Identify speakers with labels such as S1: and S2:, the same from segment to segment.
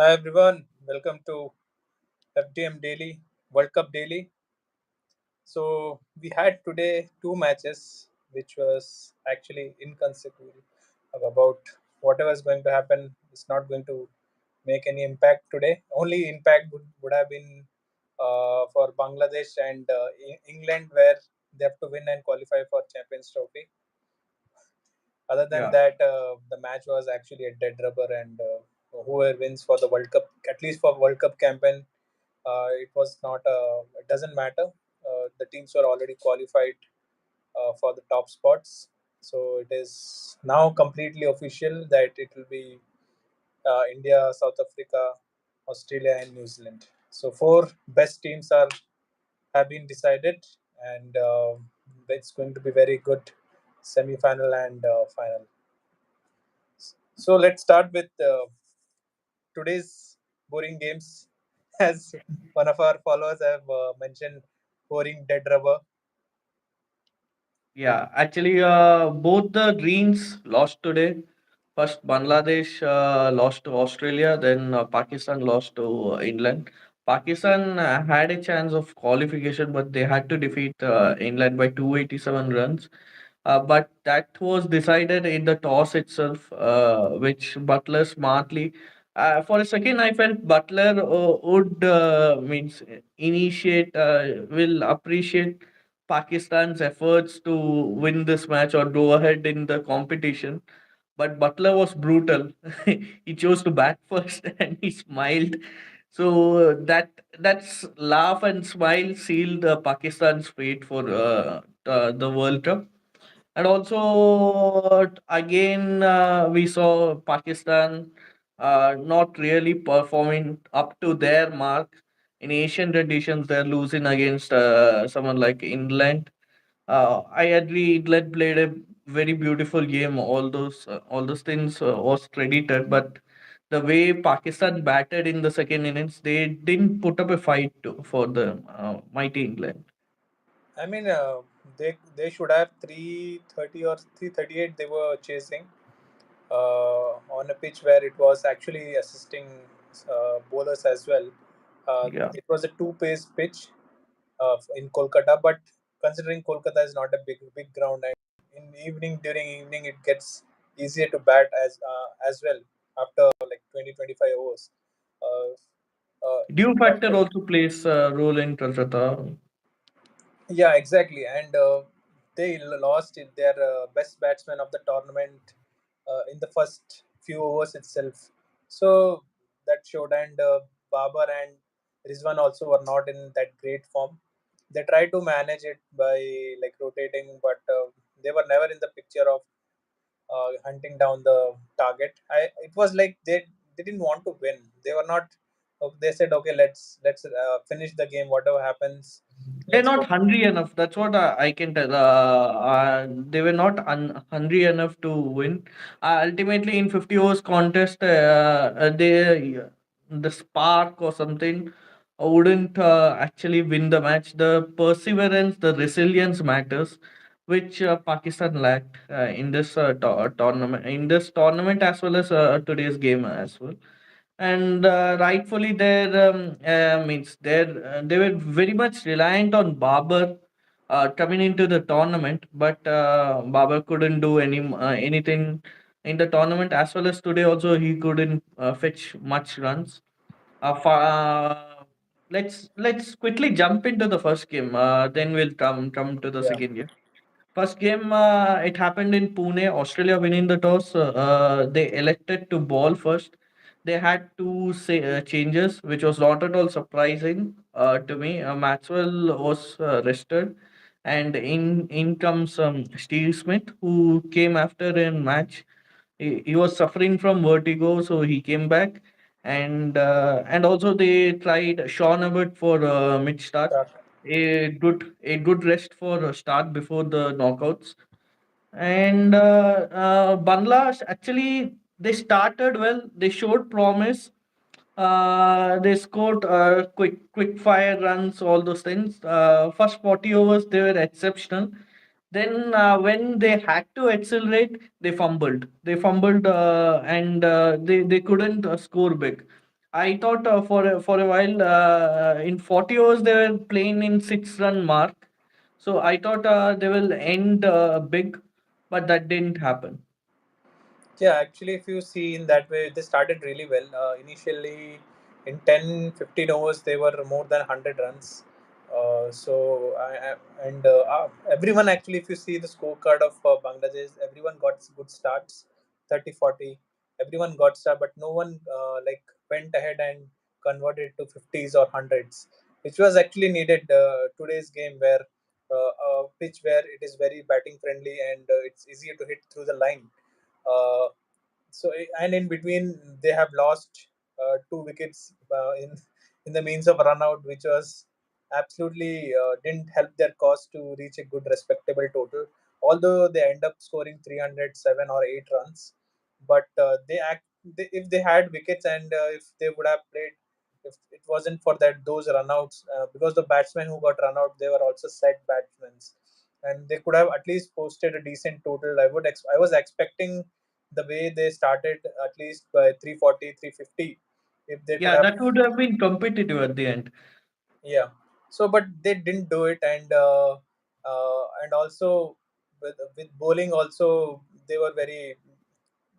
S1: Hi everyone, welcome to FDM Daily, World Cup Daily. So we had today two matches, which was actually inconsequential about whatever is going to happen. It's not going to make any impact today. Only impact would have been for Bangladesh and England, where they have to win and qualify for Champions Trophy. Other than
S2: Yeah,
S1: that, the match was actually a dead rubber, and whoever wins for the World Cup, at least for World Cup campaign, it was not. It doesn't matter. The teams were already qualified for the top spots, so it is now completely official that it will be India, South Africa, Australia, and New Zealand. So four best teams are have been decided, and it's going to be very good semi-final and final. So let's start with today's boring games. As one of our followers have mentioned, boring dead rubber.
S2: yeah. Actually, both the Greens lost today. First, Bangladesh lost to Australia, then Pakistan lost to England. Pakistan had a chance of qualification, but they had to defeat England by 287 runs. But that was decided in the toss itself, which Butler smartly. For a second, I felt Butler would means initiate, will appreciate Pakistan's efforts to win this match or go ahead in the competition. But Butler was brutal. He chose to bat first and he smiled. So that's laugh and smile sealed Pakistan's fate for the World Cup. And also, again, we saw Pakistan not really performing up to their mark. In Asian traditions, they're losing against someone like England. I agree, England played a very beautiful game. All those things was credited, but the way Pakistan batted in the second innings, they didn't put up a fight for the mighty England.
S1: I mean, they should have 330 or 338. They were chasing on a pitch where it was actually assisting bowlers as well.
S2: Yeah.
S1: It was a two-pace pitch in Kolkata, but considering Kolkata is not a big ground, and in evening during evening it gets easier to bat as well after like 20-25 overs. Uh,
S2: Dew
S1: but
S2: factor also plays a role in Kolkata.
S1: yeah, exactly, and they lost their best batsman of the tournament in the first few overs itself. So that showed, and Babar and Rizwan also were not in that great form. They tried to manage it by like rotating, but they were never in the picture of hunting down the target. It was like they didn't want to win. They were not. They said, okay, let's finish the game. Whatever happens,
S2: They're
S1: let's
S2: not
S1: go.
S2: hungry enough. That's what I can tell. They were not hungry enough to win. Ultimately, in 50 overs contest, the spark or something wouldn't actually win the match. The perseverance, the resilience matters, which Pakistan lacked in this tournament. In this tournament, as well as today's game as well. And rightfully their means they were very much reliant on Babar coming into the tournament, but Babar couldn't do anything in the tournament, as well as today also he couldn't fetch much runs. Let's quickly jump into the first game, then we'll come to the
S1: Yeah,
S2: second game. First game, it happened in Pune. Australia winning the toss. They elected to ball first. They had two changes, which was not at all surprising to me. Maxwell was rested, and in comes Steve Smith, who came after a match. He was suffering from vertigo, so he came back, and also they tried Sean Abbott for mid start.
S1: yeah.
S2: A good rest for start before the knockouts. And Bangladesh actually they started well. They showed promise. They scored quick fire runs, all those things. First 40 overs they were exceptional. Then when they had to accelerate, they fumbled. They fumbled and they couldn't score big. I thought for a while in 40 overs they were playing in 6 run mark. So I thought they will end big, but that didn't happen.
S1: Yeah, actually, if you see in that way, they started really well. Initially, in 10, 15 overs, they were more than 100 runs. And everyone actually, if you see the scorecard of Bangladesh, everyone got good starts, 30, 40. Everyone got start, but no one like went ahead and converted to 50s or 100s, which was actually needed today's game where a pitch where it is very batting friendly and it's easier to hit through the line. Uh, and in between they have lost 2 wickets in the means of run out, which was absolutely didn't help their cause to reach a good respectable total. Although they end up scoring 307 or 8 runs, but if they had wickets and if they would have played, if it wasn't for that those runouts, because the batsmen who got run out they were also set batsmen, and they could have at least posted a decent total. I was expecting the way they started at least by 340, 350, if they could
S2: Yeah,
S1: have.
S2: that would have been competitive at the end.
S1: Yeah, so but they didn't do it, and also with bowling also they were very,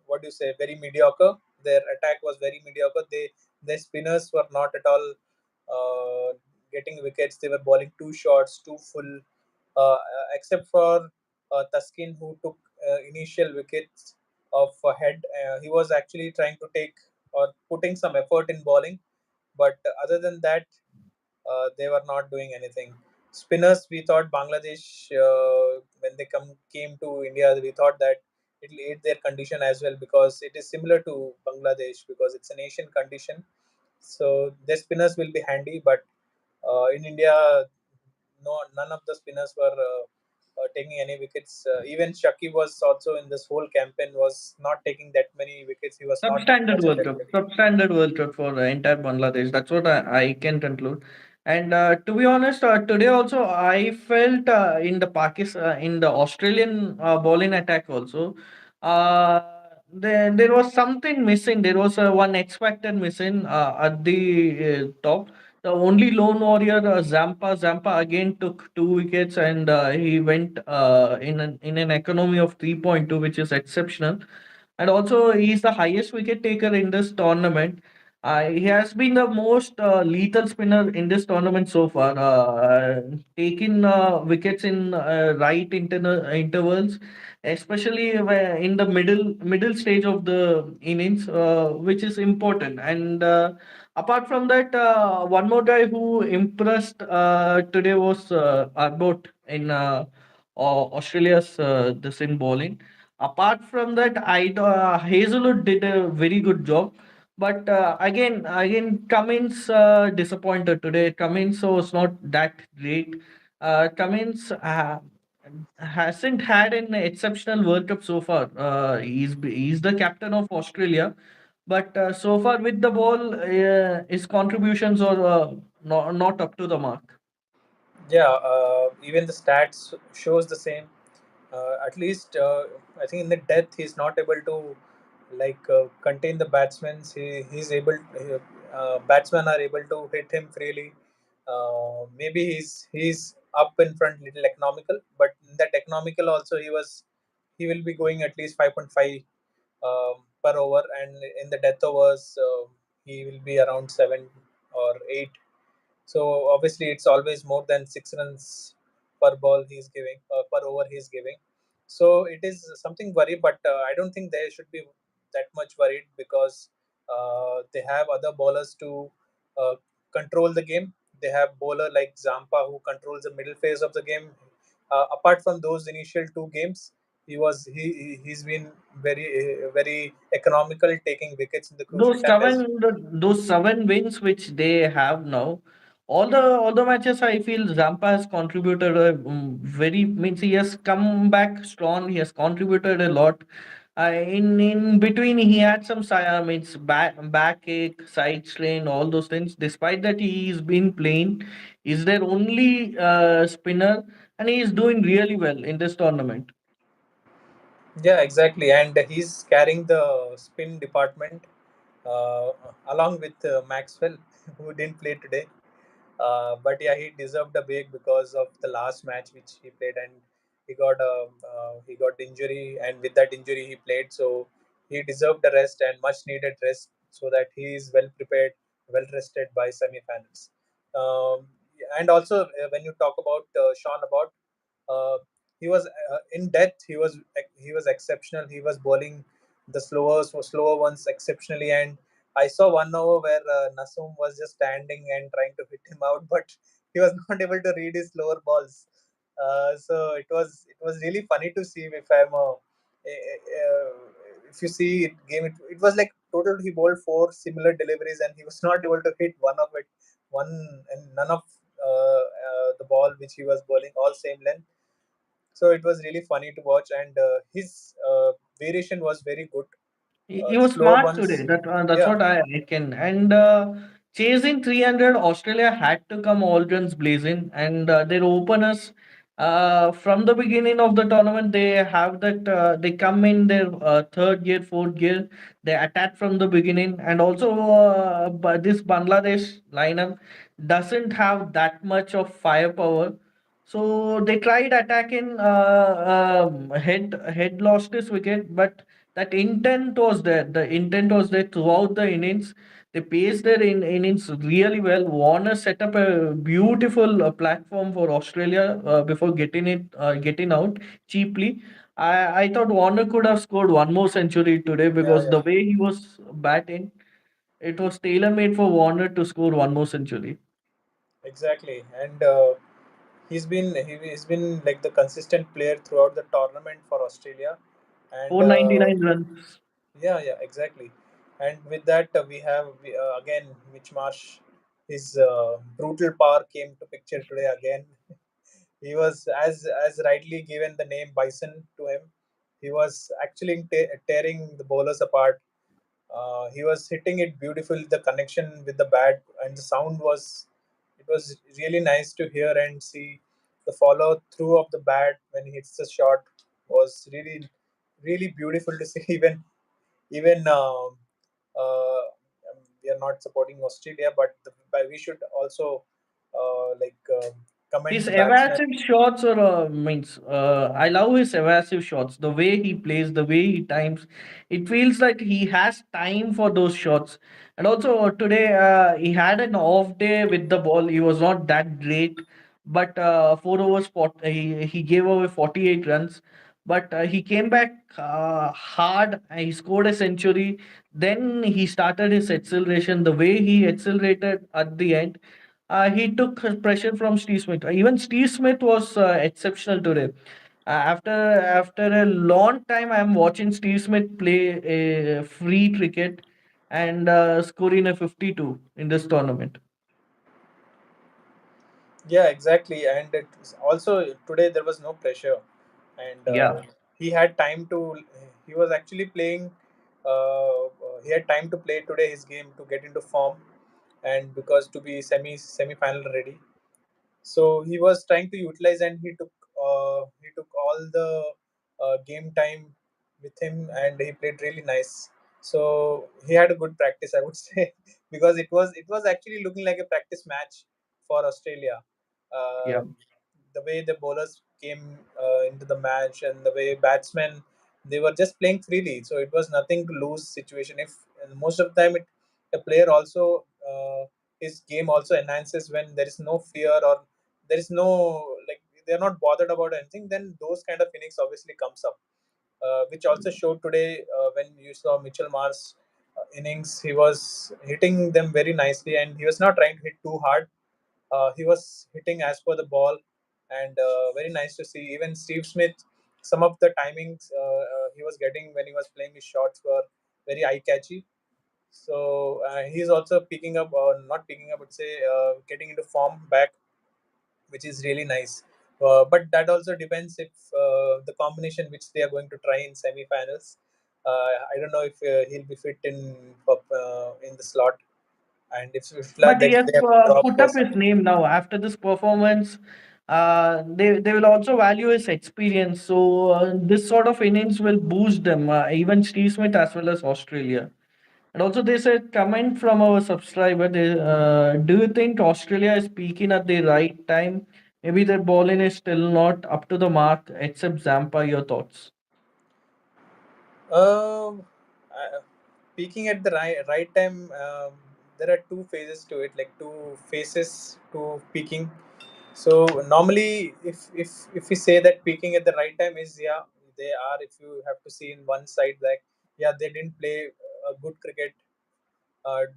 S1: what do you say, very mediocre. Their attack was very mediocre. Their spinners were not at all getting wickets. They were bowling two shots, too full, except for Taskin, who took initial wickets of a head. He was actually trying to take or putting some effort in bowling, but other than that, they were not doing anything. Spinners, we thought Bangladesh, when they came to India, we thought that it will aid their condition as well, because it is similar to Bangladesh because it's an Asian condition. So their spinners will be handy, but in India, no, none of the spinners were taking any wickets. Even Shaki was also in this whole campaign was not taking that many wickets. He was not
S2: Substandard
S1: much
S2: World Cup,
S1: effective.
S2: substandard World Cup for the entire Bangladesh. That's what I can conclude. And to be honest, today also I felt in the Pakistan, in the Australian bowling attack also, there was something missing. There was one X factor missing at the top. The only lone warrior, Zampa again took 2 wickets and he went in an economy of 3.2, which is exceptional, and also he's the highest wicket taker in this tournament. He has been the most lethal spinner in this tournament so far, taking wickets in intervals, especially in the middle stage of the innings, which is important. And apart from that, one more guy who impressed today was Abbott in Australia's this in bowling. Apart from that, Hazelwood did a very good job. But again, Cummins disappointed today. Cummins was not that great. Cummins hasn't had an exceptional World Cup so far. He's the captain of Australia, but so far with the ball, his contributions are not up to the mark.
S1: Yeah, even the stats shows the same. At least I think in the death he's not able to contain the batsmen. He's able. Batsmen are able to hit him freely. Maybe he's up in front little economical, but in that economical also he will be going at least 5.5 per over, and in the death overs he will be around 7 or 8. So obviously, it's always more than 6 runs per ball he's giving, per over he's giving. So it is something worry, but I don't think they should be that much worried because they have other bowlers to uh, control the game. They have bowler like Zampa who controls the middle phase of the game. Apart from those initial 2 games, he's been very economical, taking wickets in the crucial
S2: Those
S1: time as.
S2: those 7 wins which they have now, all the matches I feel Zampa has contributed very, means he has come back strong. He has contributed a lot. In between he had some means backache, side strain, all those things. Despite that, he's been playing. He's their only spinner, and he is doing really well in this tournament.
S1: Yeah, exactly. And he's carrying the spin department. uh, along with Maxwell, who didn't play today. But yeah, he deserved a break because of the last match which he played, and he got injury, and with that injury he played. So he deserved a rest and much needed rest, so that he is well prepared, well rested by semi-finals. And also, when you talk about Sean Abbott, uh, he was in depth. He was exceptional. He was bowling the slower ones exceptionally, and I saw one over where Nasum was just standing and trying to hit him out, but he was not able to read his slower balls. So it was really funny to see. If you see it game, it was like total. He bowled four similar deliveries, and he was not able to hit one of it. One and none of the ball which he was bowling all same length. So it was really funny to watch, and his variation was very good.
S2: He
S1: The
S2: was
S1: slower
S2: smart today.
S1: ones,
S2: That's
S1: yeah,
S2: what I reckon. And chasing 300, Australia had to come all guns blazing. And their openers, from the beginning of the tournament, they have that. They come in their third gear, fourth gear. They attack from the beginning. And also, this Bangladesh lineup doesn't have that much of firepower. So they tried attacking. Head lost his wicket, but that intent was there. The intent was there throughout the innings. They paced their innings really well. Warner set up a beautiful platform for Australia before getting out cheaply. I thought Warner could have scored one more century today
S1: yeah,
S2: because the
S1: yeah.
S2: way he was batting, it was tailor made for Warner to score one more century.
S1: Exactly, and he's been like the consistent player throughout the tournament for Australia, and
S2: 499 runs.
S1: yeah, yeah, exactly. And with that, again Mitch Marsh. His brutal power came to picture today again. He was, as rightly given the name Bison to him. He was actually tearing the bowlers apart. He was hitting it beautifully. The connection with the bat and the sound was really nice to hear and see. The follow through of the bat when he hits the shot was really really beautiful to see. Even we are not supporting Australia, but we should also commend
S2: His
S1: the batsman.
S2: evasive shots or means I love his evasive shots. The way he plays, the way he times, it feels like he has time for those shots. And also today he had an off day with the ball. He was not that great, but 4 overs, he gave away 48 runs. But he came back hard. He scored a century. Then he started his acceleration. The way he accelerated at the end, he took pressure from Steve Smith. Even Steve Smith was exceptional today. After a long time, I'm watching Steve Smith play a free cricket and scoring a 52 in this tournament.
S1: Yeah, exactly. And also today there was no pressure, and
S2: Yeah.
S1: he had time to. He was actually playing. He had time to play today his game to get into form, and because to be semi-final ready. So he was trying to utilize, and he took all the game time with him, and he played really nice. So he had a good practice, I would say, because it was actually looking like a practice match for Australia.
S2: Yeah.
S1: The way the bowlers came into the match, and the way batsmen, they were just playing freely, so it was nothing to lose situation. If and most of the time, a player also his game also enhances when there is no fear, or there is no, like, they're not bothered about anything, then those kind of innings obviously comes up, which also showed today when you saw Mitchell Marsh innings. He was hitting them very nicely, and he was not trying to hit too hard. He was hitting as per the ball, and very nice to see. Even Steve Smith, some of the timings he was getting when he was playing his shots were very eye catchy. So he's also picking up, or not picking up, but say getting into form back, which is really nice. But that also depends if the combination which they are going to try in semi-finals. I don't know if he'll be fit in the slot, and if
S2: But he has
S1: they have to drop
S2: put up his
S1: somebody.
S2: name now after this performance. They will also value his experience. So this sort of innings will boost them, even Steve Smith as well as Australia. And also, there's a comment from our subscriber. Do you think Australia is peaking at the right time? Maybe their bowling is still not up to the mark, except Zampa. Your thoughts?
S1: Um, Peaking at the right time, there are two phases to it, like two phases to peaking. So normally, if we say that peaking at the right time is, yeah, they are. If you have to see in one side, like, yeah, they didn't play a good cricket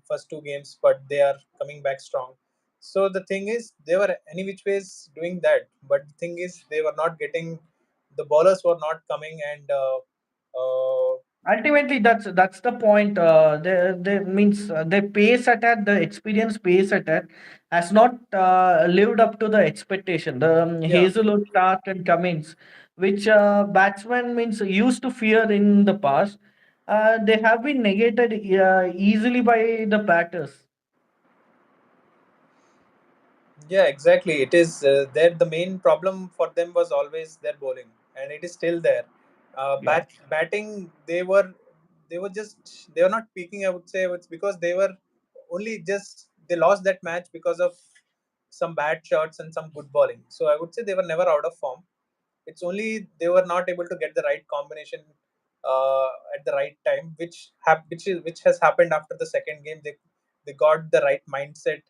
S1: first two games, but they are coming back strong. So the thing is, they were any which ways doing that, but the thing is, they were not getting, the bowlers were not coming, and
S2: Ultimately, that's the point. They means their pace attack, the experience pace attack, has not lived up to the expectation. The
S1: yeah.
S2: Hazelwood, Stark, and Cummins, which batsmen means used to fear in the past, they have been negated easily by the batters.
S1: Yeah, exactly. It is there. The main problem for them was always their bowling, and it is still there.
S2: Yeah.
S1: Batting, they were just, they were not peaking. I would say it's because they were only just, they lost that match because of some bad shots and some good bowling. So I would say they were never out of form. It's only they were not able to get the right combination at the right time, which has happened after the second game. They got the right mindset,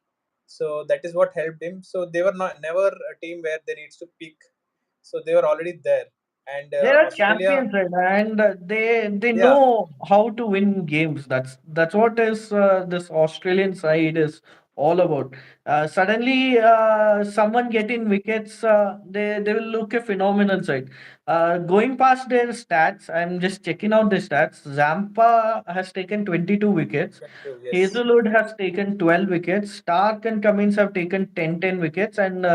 S1: so that is what helped him. So they were not never a team where they needs to peak. So they were already there, and
S2: They are
S1: Australia,
S2: champions, right? And they
S1: yeah,
S2: know how to win games. That's what is this Australian side is all about. Suddenly, someone getting wickets, they will look a phenomenal side. Going past their stats, I'm just checking out the stats. Zampa has taken 22 wickets.
S1: 22, yes.
S2: Hazelwood has taken 12 wickets. Stark and Cummins have taken 10 wickets, and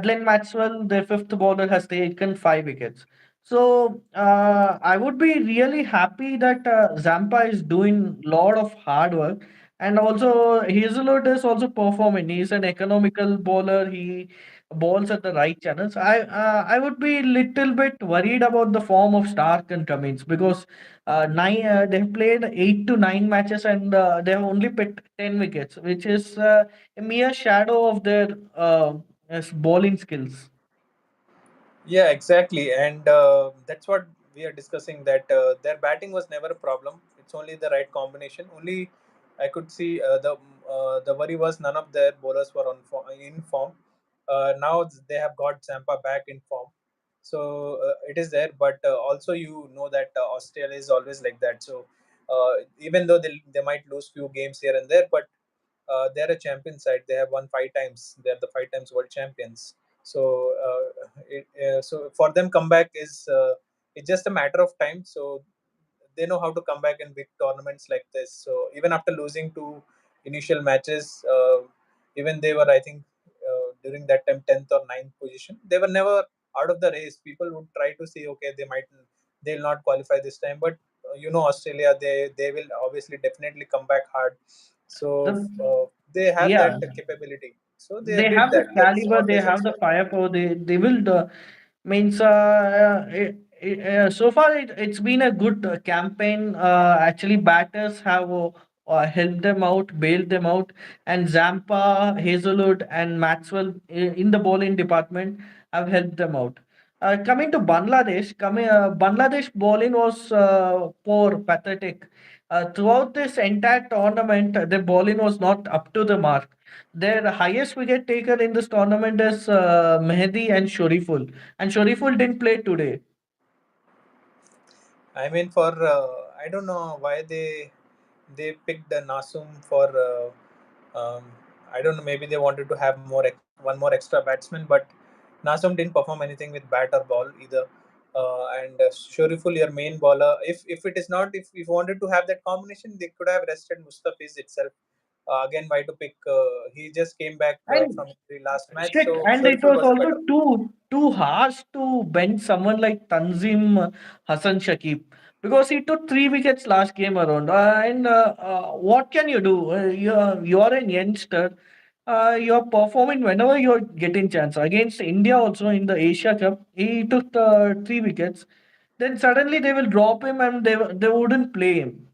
S2: Glenn Maxwell, their fifth bowler, has taken 5 wickets. So I would be really happy that Zampa is doing a lot of hard work, and also Hazelwood is also performing. He's an economical bowler. He bowls at the right channels. I would be little bit worried about the form of Stark and Cummins because they've played 8 to 9 matches and they have only picked 10 wickets, which is a mere shadow of their bowling skills.
S1: Yeah, exactly, and that's what we are discussing. That their batting was never a problem. It's only the right combination. Only I could see the worry was none of their bowlers were in form. Now they have got Zampa back in form, so it is there. But also, you know that Australia is always like that. So even though they might lose few games here and there, but they're a champion side. They have won 5 times. They're the 5 times world champions. So so for them, comeback is it's just a matter of time. So they know how to come back in big tournaments like this. So even after losing two initial matches, even they were, I think, during that time 10th or ninth position. They were never out of the race. People would try to say, okay, they'll not qualify this time, but Australia, they will obviously definitely come back hard. So
S2: The
S1: they have
S2: yeah,
S1: that capability. So they
S2: they
S1: did
S2: have the
S1: that. That's
S2: caliber, they
S1: always
S2: have the
S1: Australia.
S2: firepower. They will means so far it's been a good campaign. Actually, batters have helped them out, bailed them out, and Zampa, Hazelwood, and Maxwell in the bowling department have helped them out. Coming to Bangladesh, Bangladesh bowling was poor, pathetic. Throughout this entire tournament, the bowling was not up to the mark. Their highest wicket taker in this tournament is Mehdi and Shariful. And Shariful didn't play today.
S1: I mean, for I don't know why they picked the Nasum for. I don't know. Maybe they wanted to have one more extra batsman, but Nasum didn't perform anything with bat or ball either. And Shoriful, your main bowler. If it is not, if you wanted to have that combination, they could have rested Mustafiz itself. Again, why to pick? He just came back
S2: And
S1: from the last match,
S2: shit,
S1: so
S2: and it
S1: Shoriful
S2: was
S1: was
S2: also
S1: better.
S2: too harsh to bench someone like Tanzim Hasan Shakib because he took 3 wickets last game around. And what can you do? You're a youngster. You're performing whenever you're getting chance. Against India also in the Asia Cup, he took 3 wickets. Then suddenly they will drop him and they wouldn't play him.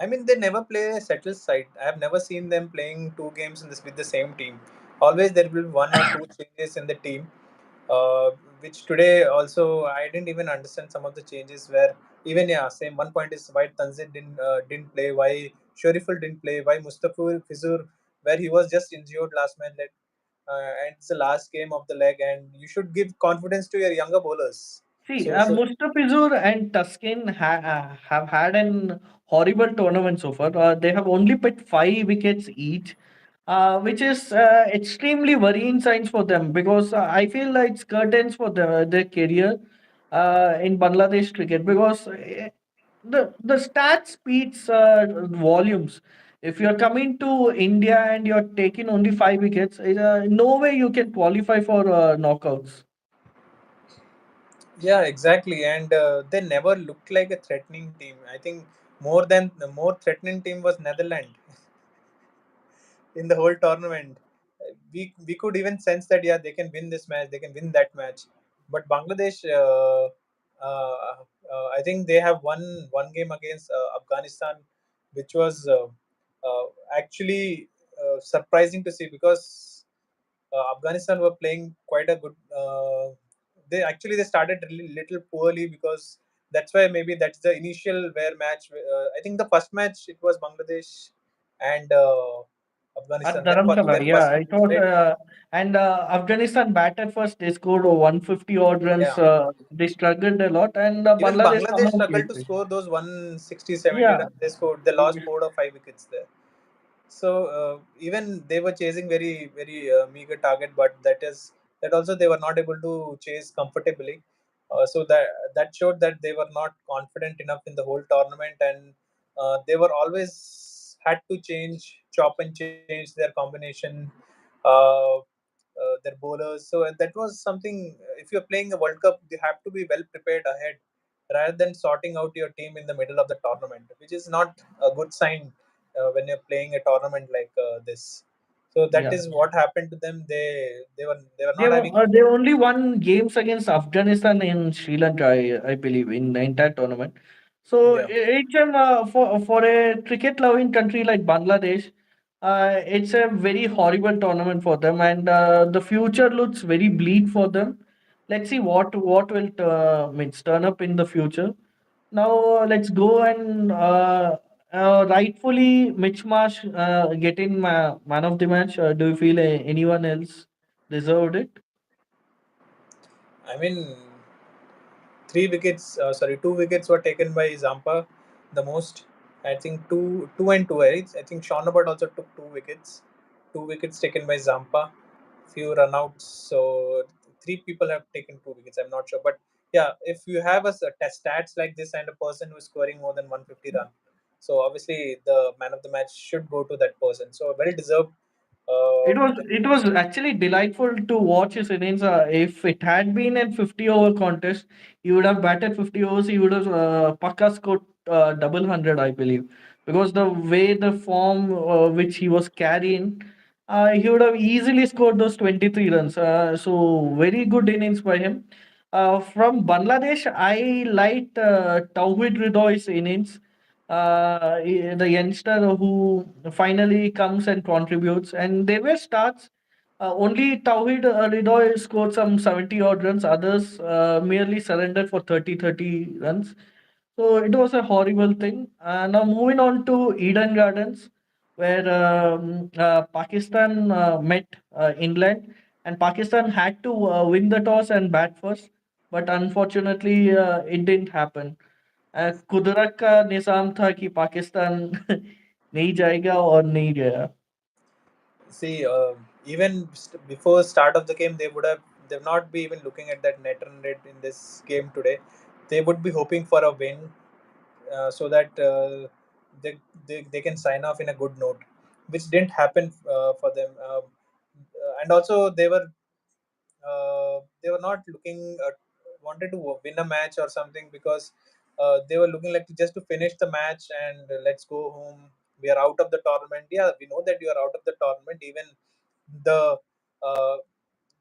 S1: I mean, they never play a settled side. I have never seen them playing two games in this with the same team. Always there will be one or two changes in the team. Uh, which today also I didn't even understand some of the changes where even yeah same one point is why Tanzid didn't play, why Shariful didn't play, why Mustafa Fizur where he was just injured last match that and it's the last game of the leg and you should give confidence to your younger bowlers.
S2: See,
S1: So
S2: Mustafizur and Tuscan have had an horrible tournament so far. They have only picked 5 wickets each, which is extremely worrying signs for them because I feel like it's curtains for their career in Bangladesh cricket because the stats speaks volumes. If you're coming to India and you're taking only 5 wickets, no way you can qualify for knockouts.
S1: yeah, exactly, and they never looked like a threatening team. I think the more threatening team was Netherlands in the whole tournament. We could even sense that yeah they can win this match, they can win that match, but Bangladesh, I think they have won one game against Afghanistan, which was uh, actually surprising to see because Afghanistan were playing quite a good. They started really little poorly because that's why maybe that's the initial where match. I think the first match it was Bangladesh and
S2: At
S1: Afghanistan.
S2: Dharamsala,
S1: Their first
S2: yeah,
S1: match,
S2: it was,
S1: right?
S2: and Afghanistan batted first. They scored 150 odd runs.
S1: Yeah.
S2: They struggled a lot, and
S1: Even
S2: Bangladesh
S1: Bangladesh
S2: somehow
S1: struggled
S2: played
S1: to
S2: it.
S1: score those 160, 70
S2: Yeah,
S1: runs. They lost 4 or 5 wickets there. So even they were chasing very meager target, but that also they were not able to chase comfortably. So that showed that they were not confident enough in the whole tournament, and they were always had to chop and change their combination. Uh, their bowlers. So that was something. If you're playing a World Cup, you have to be well prepared ahead, rather than sorting out your team in the middle of the tournament, which is not a good sign when you're playing a tournament like this. So that
S2: yeah.
S1: is what happened to them. They were not having.
S2: They only won games against Afghanistan and Sri Lanka, I believe, in the entire tournament. So
S1: Yeah.
S2: for a cricket loving country like Bangladesh, it's a very horrible tournament for them, and the future looks very bleak for them. Let's see what will means turn up in the future. Now let's go and rightfully Mitch Marsh getting man of the match. Do you feel anyone else deserved it?
S1: I mean, 3 wickets. Sorry, 2 wickets were taken by Zampa, the most. I think two and two. I think Sean Abbott also took 2 wickets. 2 wickets taken by Zampa. Few runouts. So three people have taken 2 wickets. I'm not sure, but yeah, if you have a test stats like this and a person who is scoring more than 150 run, so obviously the man of the match should go to that person. So well deserved. Uh,
S2: It was actually delightful to watch his innings. If it had been a 50 over contest, he would have batted 50 overs. He would have Pakka scored double hundred, I believe, because the way the form which he was carrying, he would have easily scored those 23 runs. So very good innings by him. From Bangladesh, I liked Tawhid Ridoy's innings, the youngster who finally comes and contributes. And there were starts. Only Tawhid Ridoy scored some 70 odd runs. Others merely surrendered for 30 runs. So it was a horrible thing. Now moving on to Eden Gardens, where Pakistan met England, and Pakistan had to win the toss and bat first, but unfortunately it didn't happen. कुदरत का निज़ाम था कि पाकिस्तान नहीं जाएगा और नहीं गया.
S1: See, even before start of the game, they've not be even looking at that net run rate in this game today. They would be hoping for a win so that they can sign off in a good note, which didn't happen for them. And also they were not looking wanted to win a match or something because they were looking like just to finish the match and let's go home. We are out of the tournament. Yeah, we know that you are out of the tournament. Even the uh,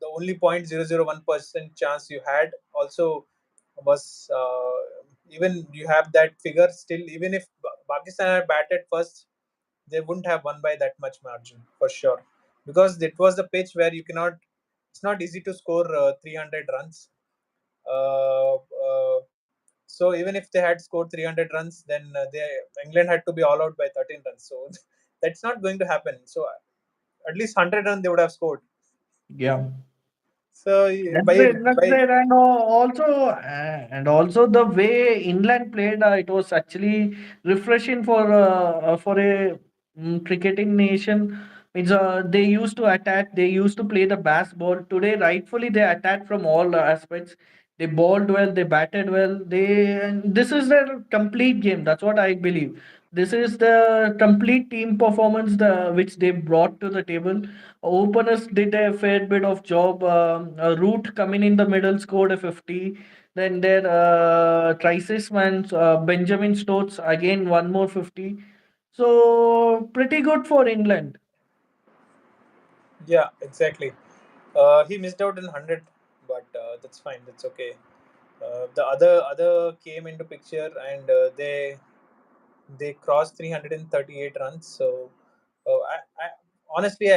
S1: the only 0.001% chance you had also was even you have that figure, still, even if Pakistan had batted first, they wouldn't have won by that much margin for sure, because it was the pitch where you cannot. It's not easy to score 300 runs. Uh, uh, so even if they had scored 300 runs, then England had to be all out by 13 runs. So that's not going to happen. So at least 100 runs they would have scored.
S2: Yeah.
S1: So
S2: That's
S1: by
S2: it, and also the way England played, it was actually refreshing for a cricketing nation. They used to attack, they used to play the bass ball. Today, rightfully, they attacked from all aspects. They bowled well, they batted well. And this is their complete game. That's what I believe. This is the complete team performance which they brought to the table. Openers did a fair bit of job. Root coming in the middle scored a 50. Then their crisis man Benjamin Stokes again one more 50. So pretty good for England.
S1: Yeah, exactly. He missed out in 100, but that's fine. That's okay. The other came into picture, and they crossed 338 runs. So I honestly,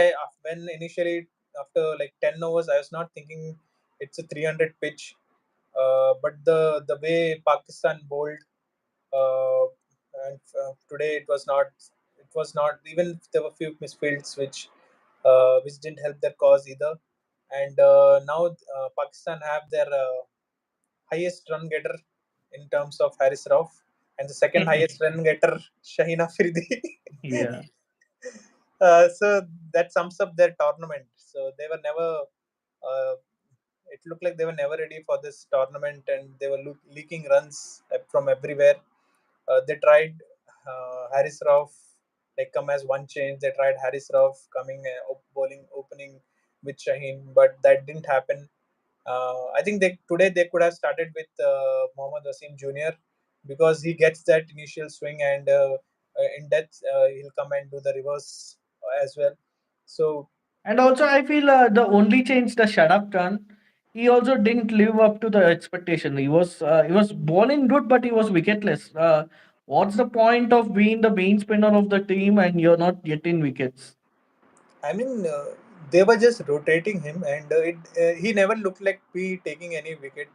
S1: when initially after like 10 overs, I was not thinking it's a 300 pitch. But the way Pakistan bowled, uh, and today it was not even there were few misfields which didn't help their cause either. And now Pakistan have their highest run getter in terms of Haris Rauf, and the second highest run getter Shaheen Afridi.
S2: Yeah.
S1: So that sums up their tournament. So they were never. Uh, it looked like they were never ready for this tournament, and they were leaking runs from everywhere. They tried Haris Rauf like come as one change. They tried Haris Rauf coming bowling opening with Shaheen, but that didn't happen. I think today they could have started with Mohammad Wasim Jr. because he gets that initial swing, and in depth he'll come and do the reverse as well. So
S2: And also, I feel the only change the shut up done. He also didn't live up to the expectation. He was bowling good, but he was wicketless. What's the point of being the main spinner of the team and you're not getting wickets?
S1: I mean, they were just rotating him, and he never looked like be taking any wicket.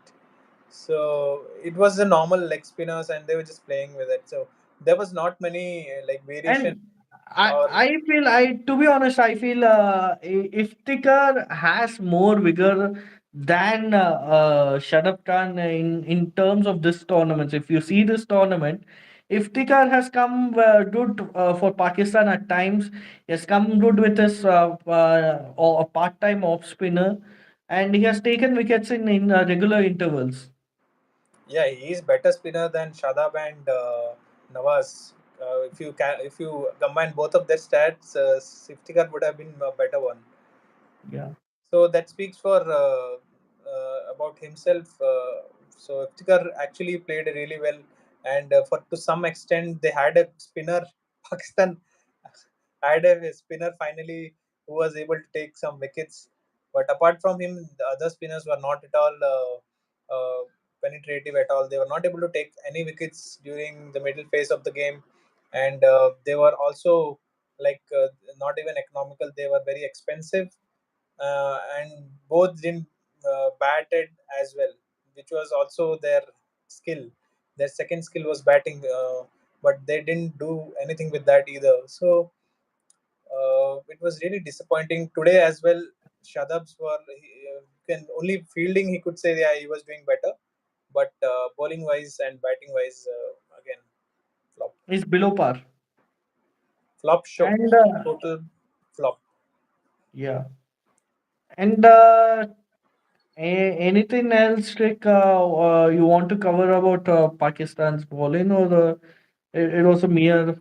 S1: So it was the normal leg spinners, and they were just playing with it. So there was not many like variation
S2: And I
S1: or.
S2: I feel I to be honest, I feel Iftikhar has more vigor than Shadab Khan in terms of this tournament. If you see this tournament, Iftikhar has come good for Pakistan at times. He has come good with his a part-time off spinner, and he has taken wickets in regular intervals.
S1: Yeah, he is better spinner than Shadab and Nawaz. If you combine both of their stats, Siftikar would have been a better one.
S2: Yeah.
S1: So that speaks for about himself. So Iftikhar actually played really well, and for to some extent they had a spinner. Pakistan had a spinner finally who was able to take some wickets. But apart from him, the other spinners were not at all penetrative at all. They were not able to take any wickets during the middle phase of the game, and they were also like not even economical. They were very expensive, and both didn't batted as well, which was also their skill. Their second skill was batting, but they didn't do anything with that either. So it was really disappointing today as well. Shadabs were can only fielding he could say yeah he was doing better, but bowling wise and batting wise again flop,
S2: He's below par.
S1: flop show,
S2: And
S1: total flop.
S2: yeah. And anything else, Rick, you want to cover about Pakistan's bowling, or it was a mere.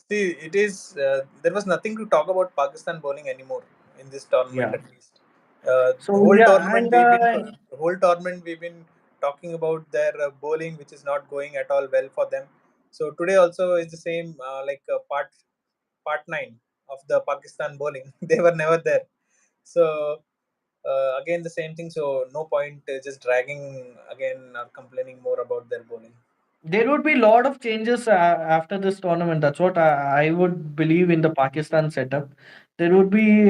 S1: See, it is there was nothing to talk about Pakistan bowling anymore in this tournament
S2: Yeah.
S1: at least. The
S2: So
S1: whole
S2: yeah,
S1: tournament
S2: and
S1: we've been talking about their bowling, which is not going at all well for them. So today also is the same, like part nine of the Pakistan bowling. They were never there. So again the same thing. So no point just dragging again or complaining more about their bowling.
S2: There would be a lot of changes after this tournament. That's what I would believe in the Pakistan setup. There would be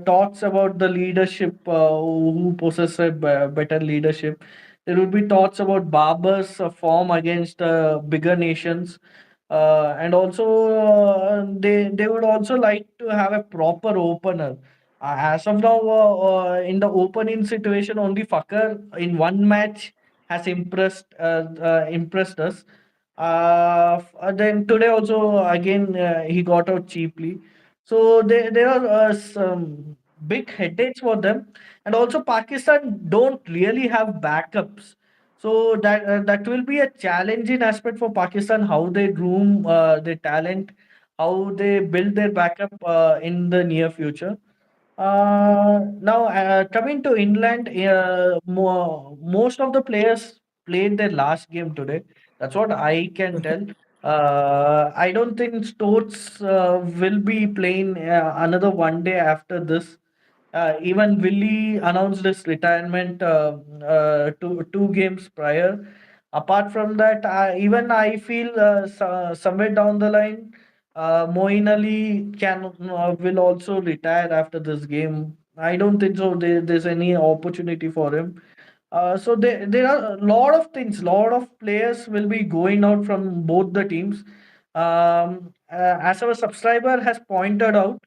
S2: talks about the leadership, who possesses a better leadership. There would be thoughts about Babar's form against bigger nations, and also they would also like to have a proper opener. As of now, in the opening situation, only Fakar in one match has impressed us. Then today also again he got out cheaply. So there are some big headaches for them, and also Pakistan don't really have backups. So that will be a challenging aspect for Pakistan, how they groom their talent, how they build their backup in the near future. Now, coming to England, most of the players played their last game today. That's what I can tell. I don't think Stokes will be playing another one day after this. Even Willie announced his retirement two games prior. Apart from that, even I feel somewhere down the line, Moeen Ali can will also retire after this game. I don't think so. There's any opportunity for him. So there are a lot of things. Lot of players will be going out from both the teams. As our subscriber has pointed out,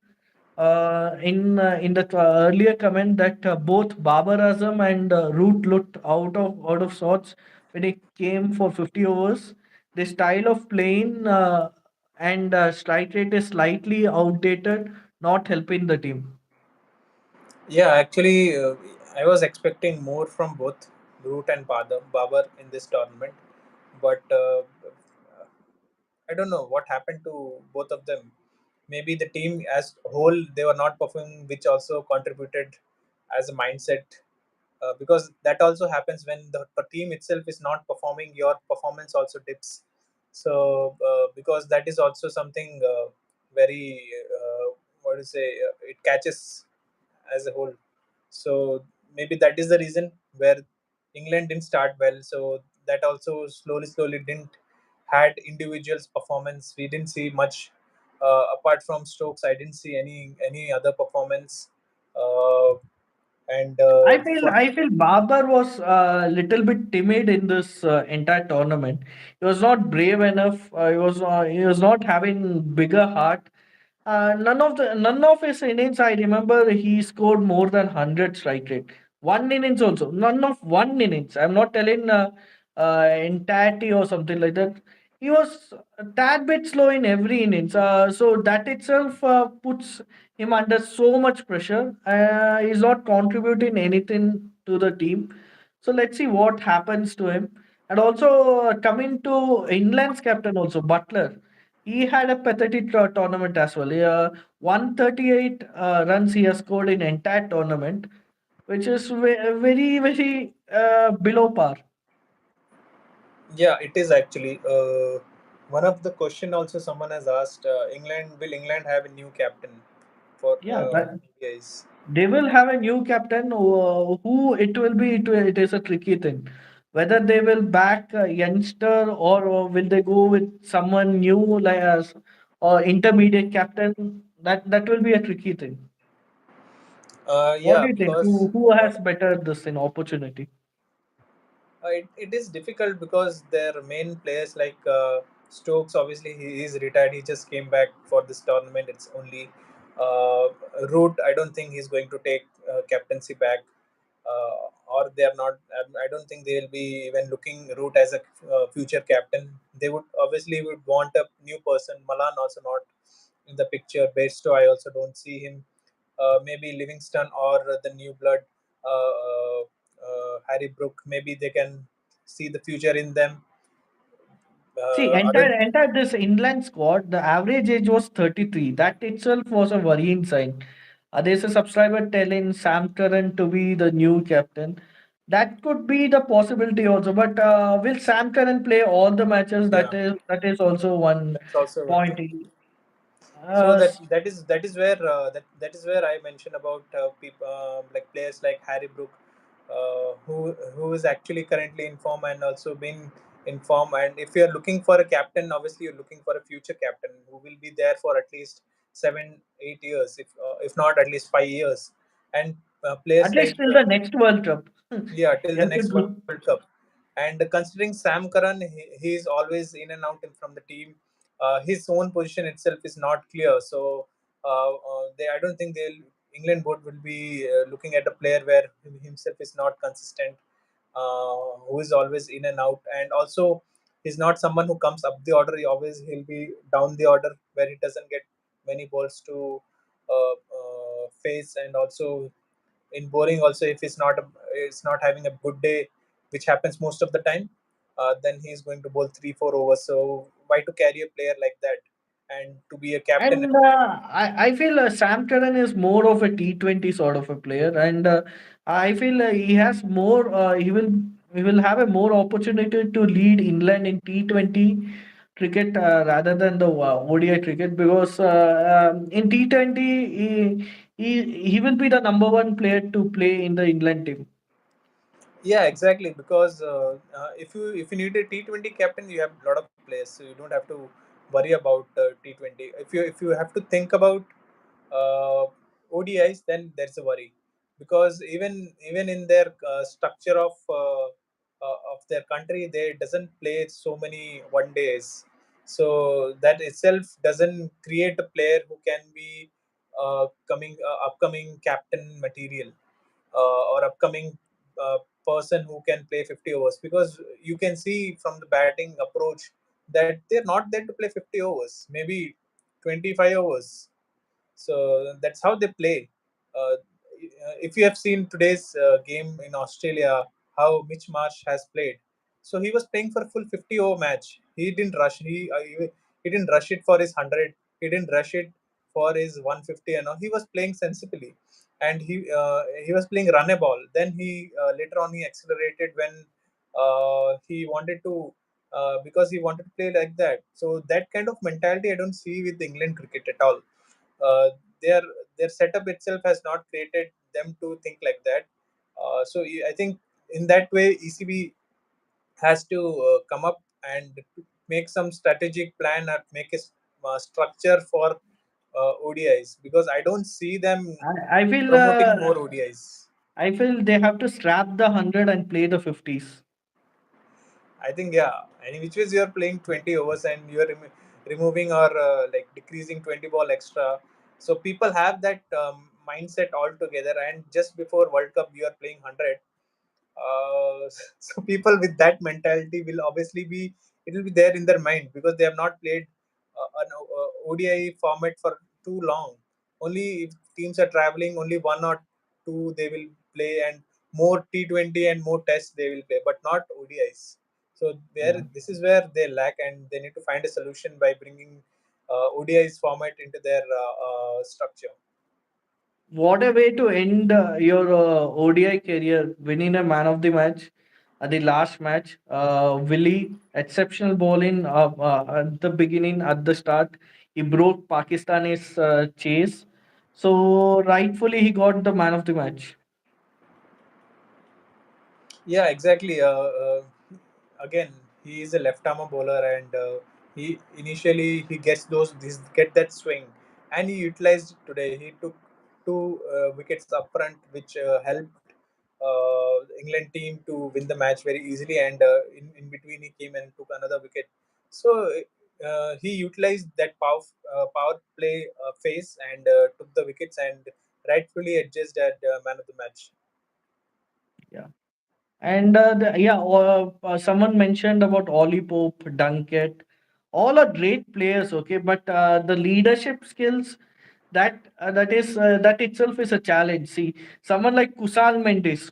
S2: in the earlier comment that both Babar Azam and Root looked out of sorts when it came for 50 overs. The style of playing and strike rate is slightly outdated, not helping the team.
S1: Yeah, actually, I was expecting more from both Root and Babar in this tournament, but I don't know what happened to both of them. Maybe the team as whole they were not performing, which also contributed as a mindset. Because that also happens when the team itself is not performing, your performance also dips. So because that is also something very what to say, it catches as a whole. So maybe that is the reason where England didn't start well. So that also slowly didn't had individuals performance. We didn't see much apart from Stokes. I didn't see any other performance. Uh, and for
S2: I feel Babar was a little bit timid in this entire tournament. He was not brave enough. He was not having bigger heart. None of his innings, I remember he scored more than 100 strike rate. One innings also. None of one innings. I'm not telling entirety or something like that. He was a tad bit slow in every innings. So that itself puts him under so much pressure. He's not contributing anything to the team. So let's see what happens to him. And also coming to England's captain also, Butler. He had a pathetic tournament as well. 138 runs he has scored in entire tournament, which is very below par.
S1: yeah, it is actually one of the question also someone has asked. England have a new captain for
S2: Yeah, that
S1: ODIs?
S2: they will have a new captain. Who it will be? It is a tricky thing. Whether they will back a youngster or will they go with someone new like us or intermediate captain? That will be a tricky thing. What
S1: Yeah,
S2: do you think?
S1: because
S2: Who has better this in opportunity?
S1: it is difficult because their main players like Stokes, obviously he is retired. He just came back for this tournament. It's only uh, Root. I don't think he's going to take captaincy back, or they are not. I don't think they will be even looking Root as a future captain. They would obviously would want a new person. Malan also not in the picture. Bairstow, I also don't see him. Maybe Livingston or the new blood. Harry Brook. Maybe they can see the future in them.
S2: See,
S1: Other,
S2: entire this England squad, the average age was 33. That itself was a worrying sign. There's a subscriber telling Sam Curran to be the new captain. That could be the possibility also. But will Sam Curran play all the matches?
S1: yeah,
S2: That is also one
S1: that's also one
S2: point.
S1: thing. So
S2: S-
S1: that is where that is where I mentioned about people like players like Harry Brook, who is actually currently in form and also been in form. And if you're looking for a captain, obviously you're looking for a future captain who will be there for at least 7 8 years, if not at least 5 years. And
S2: At
S1: players
S2: least
S1: like
S2: till the next World Cup.
S1: yeah, till
S2: You
S1: the
S2: have to
S1: next
S2: do.
S1: World Cup. And considering Sam Curran, he is always in and out from the team. His own position itself is not clear. So I don't think they'll England board will be looking at a player where himself is not consistent, who is always in and out, and also he's not someone who comes up the order. He'll be down the order where he doesn't get many balls to face, and also in bowling also if it's not having a good day, which happens most of the time, then he's going to bowl 3 4 overs. So why to carry a player like that and to be a captain?
S2: And I feel Sam Curran is more of a T20 sort of a player, and I feel he has more. He will have a more opportunity to lead England in T20 cricket rather than the ODI cricket, because in T20 he will be the number one player to play in the England team.
S1: Yeah, exactly. Because if you need a T20 captain, you have a lot of players, so you don't have to worry about T20. If you have to think about uh, ODIs, then there's a worry, because even in their structure of their country, they doesn't play so many one days. So that itself doesn't create a player who can be coming upcoming captain material, or upcoming person who can play 50 overs, because you can see from the batting approach that they're not there to play 50 overs, maybe 25 overs. So that's how they play. If you have seen today's game in Australia, how Mitch Marsh has played, so he was playing for a full 50 over match. He didn't rush. He didn't rush it for his 100. He didn't rush it for his 150. And all. He was playing sensibly, and he was playing run a ball. Then he later on he accelerated when he wanted to. Because he wanted to play like that. So that kind of mentality I don't see with England cricket at all. uh, their their setup itself has not created them to think like that. So I think in that way ECB has to come up and make some strategic plan or make a structure for ODIs, because I don't see them
S2: I feel
S1: promoting more ODIs.
S2: they have to scrap the 100 and play the 50s.
S1: I think yeah. Any which ways you are playing 20 overs and you are removing or like decreasing 20 ball extra. So people have that mindset altogether. And just before World Cup, you are playing 100. So people with that mentality will obviously be, it will be there in their mind, because they have not played an ODI format for too long. Only if teams are traveling, only one or two they will play, and more T20 and more tests they will play, but not ODIs. So where
S2: Yeah.
S1: this is where they lack, and they need to find a solution by bringing ODIs format into their structure.
S2: What a way to end your ODI career, winning a man of the match at the last match. Willie, exceptional bowling at the beginning, at the start. He broke Pakistani's chase. So, rightfully, he got the man of the match.
S1: Yeah, exactly. Again, he is a left-armer bowler, and he initially he gets get that swing, and he utilized it today. He took two wickets up front, which helped England team to win the match very easily. And in between, he came and took another wicket. So he utilized that power play phase and took the wickets, and rightfully adjudged at man of the match.
S2: Yeah. And someone mentioned about Ollie Pope, Dunkett. All are great players, okay, but the leadership skills, that itself is a challenge. See, someone like Kusal Mendes,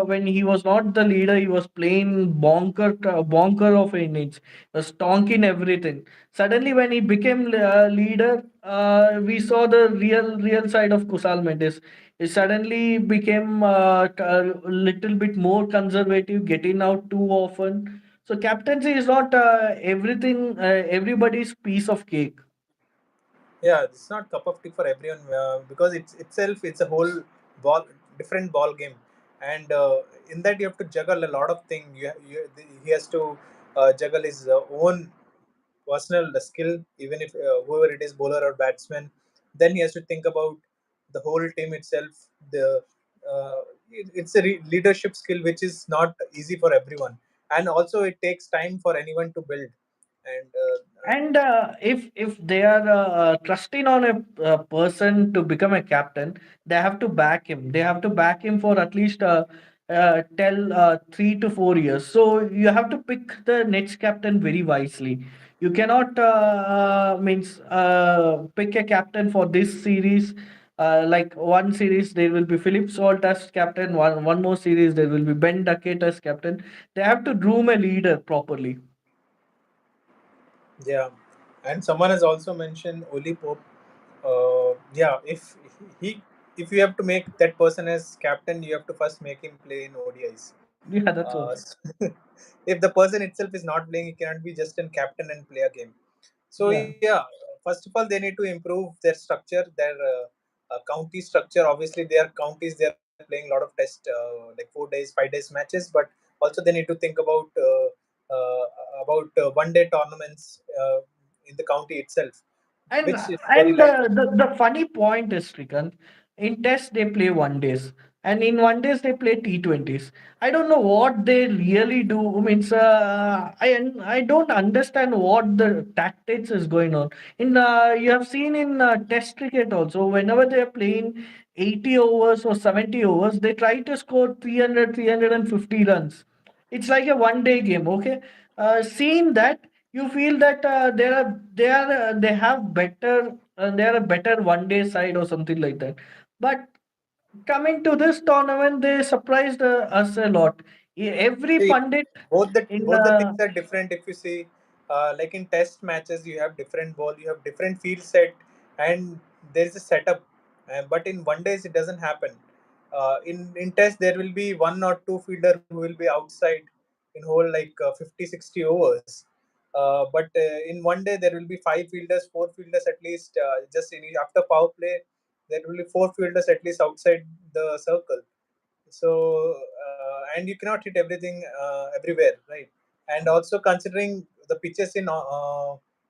S2: when he was not the leader, he was playing bonker of innings, was stonking everything. Suddenly, when he became leader, we saw the real side of Kusal Mendes. He suddenly became a little bit more conservative, getting out too often. So captaincy is not everybody's piece of cake.
S1: Yeah, it's not cup of tea for everyone, because it's itself it's a whole ball different ball game. and in that you have to juggle a lot of things. He has to juggle his own personal skill, even if whoever it is, bowler or batsman. Then he has to think about the whole team itself. It's a leadership skill which is not easy for everyone, and also it takes time for anyone to build. And
S2: And if they are trusting on a person to become a captain, they have to back him. They have to back him for at least tell 3 to 4 years. So you have to pick the next captain very wisely. You cannot means pick a captain for this series. Like one series there will be Philip Salt as captain. One more series there will be Ben Duckett as captain. They have to groom a leader properly.
S1: yeah, and someone has also mentioned Oli Pope. Yeah, he if you have to make that person as captain, you have to first make him play in ODIs.
S2: Yeah, that's
S1: Uh,
S2: what.
S1: if the person itself is not playing, he cannot be just a captain and play a game. So
S2: Yeah.
S1: yeah, first of all, they need to improve their structure, their county structure. Obviously, they are counties. They are playing a lot of test, like 4 days, 5 days matches. But also, they need to think uh, about 1 day tournaments in the county itself,
S2: And
S1: which is very
S2: and
S1: lacking.
S2: the funny point is, Srikant, in Test they play one days, and in one days they play T20s. I don't know what they really do. Means I don't understand what the tactics is going on. In you have seen in Test cricket also, whenever they are playing 80 overs or 70 overs, they try to score 300, 350 runs. It's like a one day game. Okay, seeing that you feel that they have better they are a better one day side or something like that, but coming to this tournament they surprised us a lot. Every
S1: See,
S2: pundit in
S1: both the things are different. If you see, like in test matches, you have different ball, you have different field set, and there is a setup. But in one days, it doesn't happen. In test, there will be one or two fielder who will be outside in whole like 50, 60 overs. But in one day, there will be five fielders, four fielders at least. Just in after power play, there will be four fielders at least outside the circle. So and you cannot hit everything everywhere, right? And also considering the pitches in